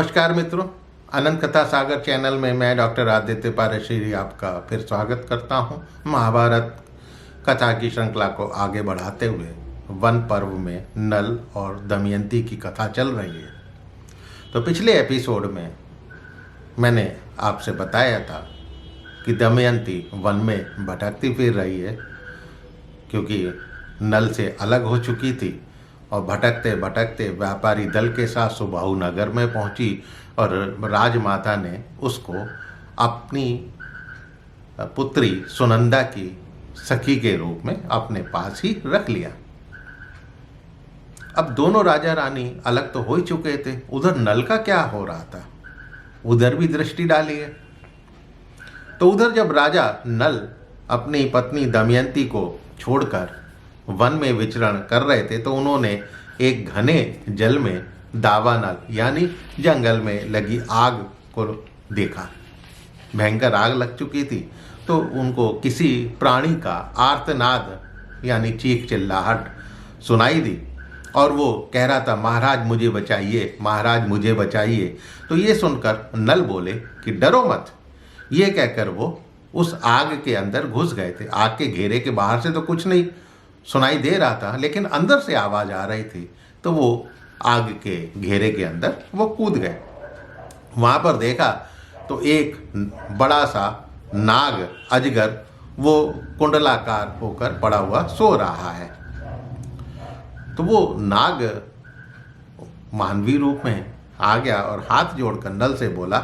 नमस्कार मित्रों, अनंत कथा सागर चैनल में मैं डॉक्टर आदित्य पारश्री आपका फिर स्वागत करता हूं। महाभारत कथा की श्रृंखला को आगे बढ़ाते हुए वन पर्व में नल और दमयंती की कथा चल रही है। तो पिछले एपिसोड में मैंने आपसे बताया था कि दमयंती वन में भटकती फिर रही है क्योंकि नल से अलग हो चुकी थी और भटकते भटकते व्यापारी दल के साथ सुबाहु नगर में पहुंची और राजमाता ने उसको अपनी पुत्री सुनंदा की सखी के रूप में अपने पास ही रख लिया। अब दोनों राजा रानी अलग तो हो ही चुके थे, उधर नल का क्या हो रहा था, उधर भी दृष्टि डाली है। तो उधर जब राजा नल अपनी पत्नी दमयंती को छोड़कर वन में विचरण कर रहे थे तो उन्होंने एक घने जल में दावानल यानी जंगल में लगी आग को देखा। भयंकर आग लग चुकी थी तो उनको किसी प्राणी का आर्तनाद यानी चीख चिल्लाहट सुनाई दी और वो कह रहा था, महाराज मुझे बचाइए, महाराज मुझे बचाइए। तो ये सुनकर नल बोले कि डरो मत। ये कहकर वो उस आग के अंदर घुस गए थे। आग के घेरे के बाहर से तो कुछ नहीं सुनाई दे रहा था, लेकिन अंदर से आवाज़ आ रही थी। तो वो आग के घेरे के अंदर वो कूद गए। वहाँ पर देखा तो एक बड़ा सा नाग अजगर वो कुंडलाकार होकर पड़ा हुआ सो रहा है। तो वो नाग मानवीय रूप में आ गया और हाथ जोड़कर नल से बोला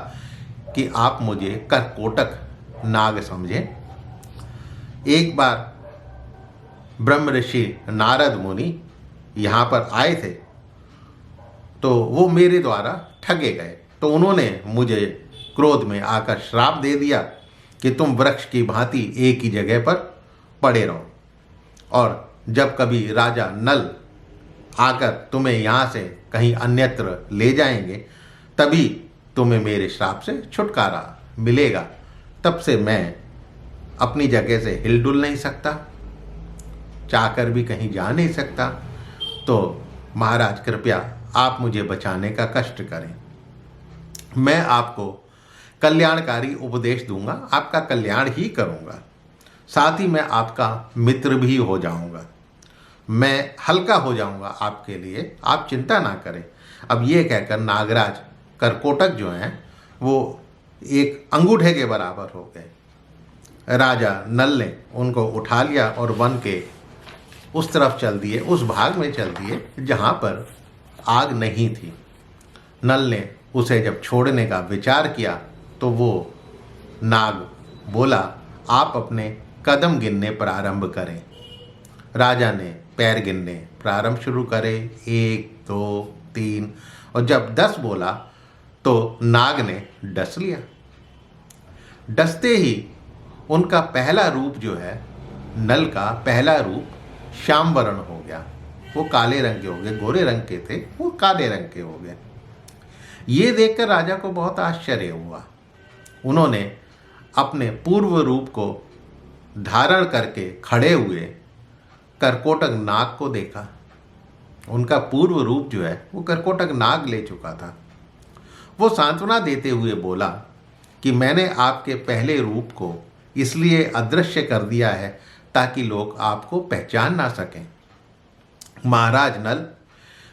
कि आप मुझे करकोटक नाग समझें। एक बार ब्रह्म ऋषि नारद मुनि यहाँ पर आए थे तो वो मेरे द्वारा ठगे गए। तो उन्होंने मुझे क्रोध में आकर श्राप दे दिया कि तुम वृक्ष की भांति एक ही जगह पर पड़े रहो, और जब कभी राजा नल आकर तुम्हें यहाँ से कहीं अन्यत्र ले जाएंगे तभी तुम्हें मेरे श्राप से छुटकारा मिलेगा। तब से मैं अपनी जगह से हिलडुल नहीं सकता, चाहकर भी कहीं जा नहीं सकता। तो महाराज कृपया आप मुझे बचाने का कष्ट करें। मैं आपको कल्याणकारी उपदेश दूंगा, आपका कल्याण ही करूंगा, साथ ही मैं आपका मित्र भी हो जाऊंगा, मैं हल्का हो जाऊंगा आपके लिए, आप चिंता ना करें। अब ये कहकर नागराज करकोटक जो हैं वो एक अंगूठे के बराबर हो गए। राजा नल ने उनको उठा लिया और वन के उस तरफ चल दिए, उस भाग में चल दिए जहाँ पर आग नहीं थी। नल ने उसे जब छोड़ने का विचार किया तो वो नाग बोला, आप अपने कदम गिनने प्रारंभ करें। राजा ने पैर गिनने प्रारंभ शुरू करे, 1 2 3, और जब 10 बोला तो नाग ने डस लिया। डसते ही उनका पहला रूप जो है, नल का पहला रूप श्याम वर्ण हो गया। वो काले रंग के हो गए, गोरे रंग के थे वो काले रंग के हो गए। ये देखकर राजा को बहुत आश्चर्य हुआ। उन्होंने अपने पूर्व रूप को धारण करके खड़े हुए करकोटक नाग को देखा। उनका पूर्व रूप जो है वो करकोटक नाग ले चुका था। वो सांत्वना देते हुए बोला कि मैंने आपके पहले रूप को इसलिए अदृश्य कर दिया है ताकि लोग आपको पहचान ना सकें। महाराज नल,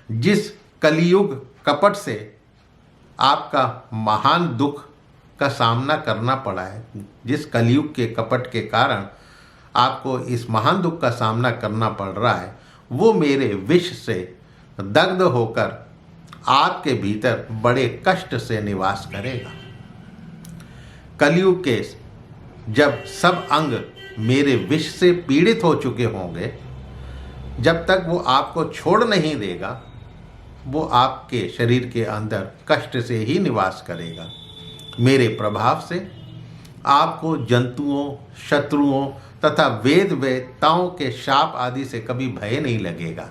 जिस कलियुग कपट से आपका महान दुख का सामना करना पड़ा है, जिस कलियुग के कपट के कारण आपको इस महान दुख का सामना करना पड़ रहा है, वो मेरे विष से दग्ध होकर आपके भीतर बड़े कष्ट से निवास करेगा। कलियुग के जब सब अंग मेरे विष से पीड़ित हो चुके होंगे, जब तक वो आपको छोड़ नहीं देगा, वो आपके शरीर के अंदर कष्ट से ही निवास करेगा। मेरे प्रभाव से आपको जंतुओं, शत्रुओं तथा वेद वेत्ताओं के शाप आदि से कभी भय नहीं लगेगा।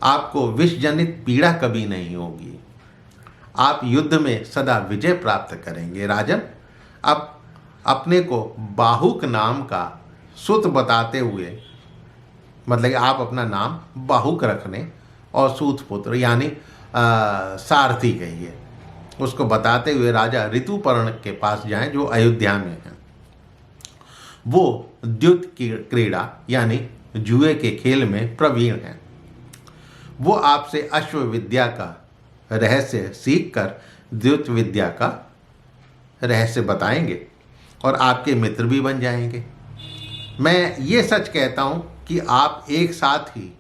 आपको विषजनित पीड़ा कभी नहीं होगी। आप युद्ध में सदा विजय प्राप्त करेंगे। राजन, अब अपने को बाहुक नाम का सुत बताते हुए, मतलब कि आप अपना नाम बाहुक रखने और सूत पुत्र यानी सारथी कहिए, उसको बताते हुए राजा ऋतुपर्ण के पास जाएं जो अयोध्या में है। वो द्युत की क्रीड़ा यानी जुए के खेल में प्रवीण हैं। वो आपसे अश्व विद्या का रहस्य सीखकर द्युत विद्या का रहस्य बताएंगे और आपके मित्र भी बन जाएंगे। मैं ये सच कहता हूँ कि आप एक साथ ही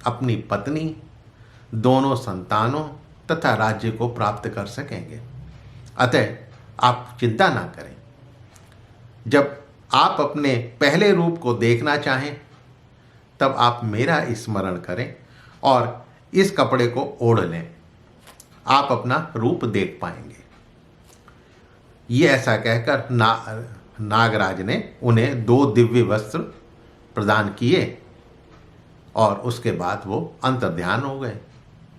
अपनी पत्नी, दोनों संतानों तथा राज्य को प्राप्त कर सकेंगे। अतः आप चिंता ना करें। जब आप अपने पहले रूप को देखना चाहें तब आप मेरा स्मरण करें और इस कपड़े को ओढ़ लें, आप अपना रूप देख पाएंगे। ये ऐसा कहकर नागराज ने उन्हें 2 दिव्य वस्त्र प्रदान किए और उसके बाद वो अंतर्ध्यान हो गए।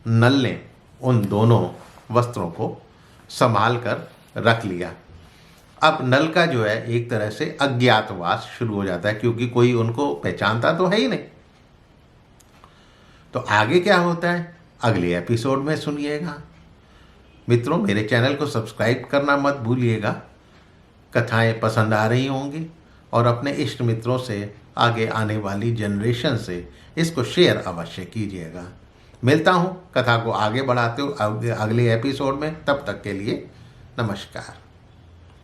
नल ने उन दोनों वस्त्रों को संभाल कर रख लिया। अब नल का जो है एक तरह से अज्ञातवास शुरू हो जाता है, क्योंकि कोई उनको पहचानता तो है ही नहीं। तो आगे क्या होता है अगले एपिसोड में सुनिएगा। मित्रों, मेरे चैनल को सब्सक्राइब करना मत भूलिएगा। कथाएं पसंद आ रही होंगी और अपने इष्ट मित्रों से, आगे आने वाली जनरेशन से इसको शेयर अवश्य कीजिएगा। मिलता हूँ कथा को आगे बढ़ाते हुए अगले एपिसोड में। तब तक के लिए नमस्कार।